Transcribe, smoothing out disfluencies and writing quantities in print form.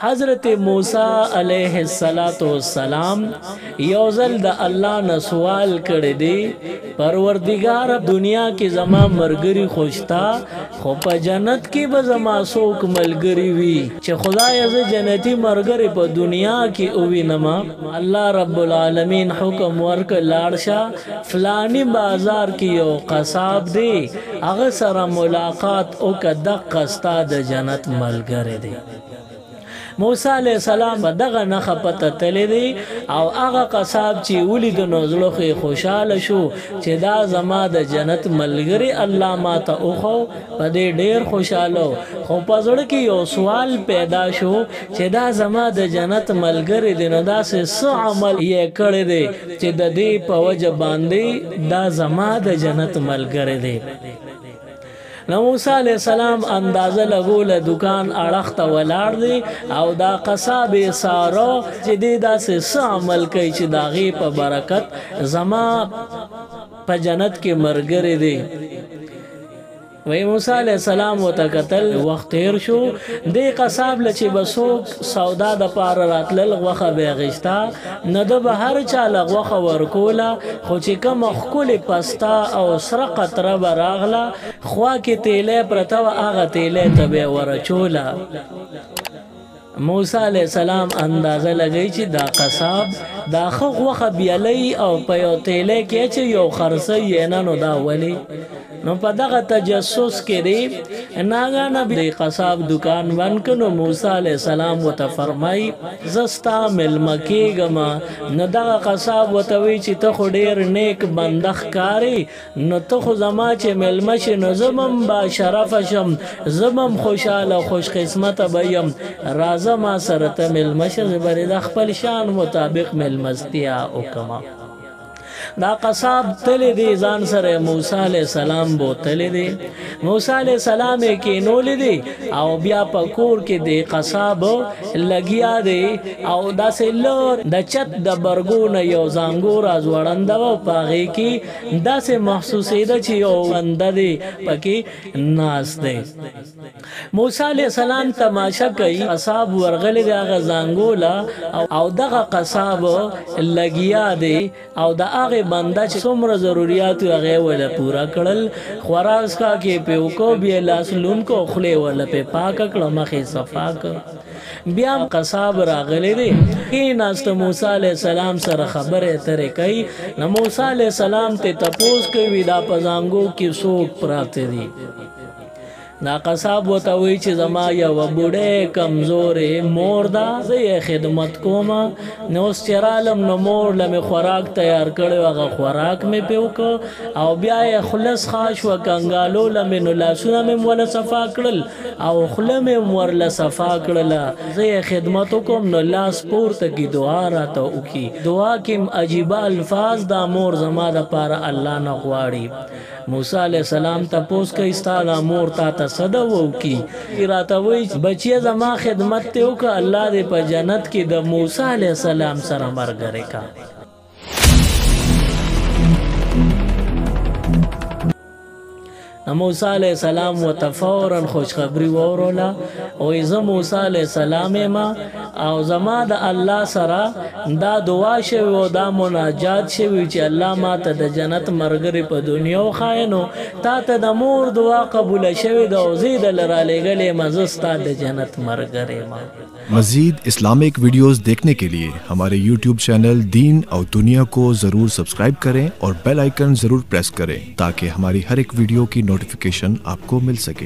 हज़रत मूसा अलैहिस्सलाम यौज़ल द अल्लाह न सवाल कर दे, परवरदिगार दुनिया की जमा मरगरी खोजता खो प जन्नत की बजमा सोक मलगरी वी चे खुदाय ज जन्नती मरगरी प दुनिया की उवी नमा। अल्लाह रब्बुल आलमीन हुक्म वर्क लाड़शा फलानी बाजार की ओ कसाब दे अग सरा मुलाकात ओ कदक कस्ता द जन्नत मलगरी दे। मूसा अलैहि सलाम दغه नخ پته تللی دی او هغه قصاب چې ولید نو زړه خوشاله شو چې دا زما د جنت ملګری الله ما ته اوخو په دې ډیر خوشاله خو په زړه کې یو سوال پیدا شو چې دا زما د جنت ملګری دی نو دا څه عمل یې کړی دی چې د دې په وجه باندې دا زما د جنت ملګری دی۔ موسی علیہ السلام اندازه لګول دکان اړخت ولاړ دی او دا قصاب سارو چې دې داسې عمل کوي چې داغي په برکت زما په جنت کې مرګري دی۔ وی موسی علیہ السلام وتقتل وخت تیر شو دی قصاب لچې بسوک سودا د پار راتل غوخه به غشتا نه د بهر چا لغوخه ورکولا خو چې کوم خپل پستا او سره قطره براغله خوا کې تیلې پرتو هغه تیلې تبه ورچولا۔ موسی علیہ السلام اندازه لګی چې دا قصاب دا خوخه بیالی او په یو تیلې کې چې یو خرسه یې نه نو دا ولی نو په دغه تجسس کې دی ناګانه دی قصاب دکان بند کړو۔ موسی علیہ السلام وته فرمای زستا ملمکیګما نو دغه قصاب وته وی چې ته خو ډیر نیک بندخ کاری نو ته خو زما چې ملمش نو زمم با شرف شم زمم خوشاله خوش قسمت بیم رازه ما سره ته ملمش زبر د خپل شان مطابق ملمستیا او کما۔ دا قصاب تلی دی ځان سره موسی علیہ السلام بو تلی دی موسی علیہ السلام کې نول دی او بیا پکور کې دی قصاب لګیا دی او داسې لور د چت د برګون یو زنګور از وړاند او پاغي کې داسې محسوسې ده چې یو بند دی پکې ناس دی۔ موسی علیہ السلام تماشا کوي قصاب ورغلی دی هغه زنګولا او دغه قصاب لګیا دی او د هغه بنده چې څومره ضرورت هغه ولا پورا کړل خوراک کا کې په کو بیا لاس لون کو خله ولا په پاک کړه مخه صفا کړ بیا قصاب راغلی دی کې ناست موسی علیہ السلام سره خبره ترې کوي نو موسی علیہ السلام ته تپوس کوي دا پزانګو کې څوک پراته دي۔ نا قصاب وته وی چې زما یو بوډه کمزورې مور دا زه خدمت کوم نو چرالم نو مور لمه خوراک تیار کړو هغه خوراک مې پیوک او بیا خلص خاص و کنګالو لمه نو لاسونه مې ولا صفا کړل او خله مې ورله صفا کړل زه خدمت کوم نو لاس پورته کی دعا راته وکي دعا کې عجیب الفاظ دا مور زما د پاره الله نه غواړي۔ موسی علیہ السلام تپوس کوي ستاله مور تا صدا وو کی راته وای بچی زما خدمت ته وک الله دې په جنت کې د موسی علیہ السلام سره مرګره کا۔ موسی علیہ السلام وتفورا خوشخبری ورولا او ز موسی علیہ السلام ما او زما د الله سره دا دعا شوی او دا مناجات شوی چې الله ما ته د جنت مرګري په دنیا خاینو تا ته د مور دعا قبول شوی د او زید لرا لګلې مزستا د جنت مرګري ما۔ मजीद इस्लामिक वीडियोस देखने के लिए हमारे YouTube चैनल दीन और दुनिया को ज़रूर सब्सक्राइब करें और बेल आइकन ज़रूर प्रेस करें ताकि हमारी हर एक वीडियो की नोटिफिकेशन आपको मिल सके।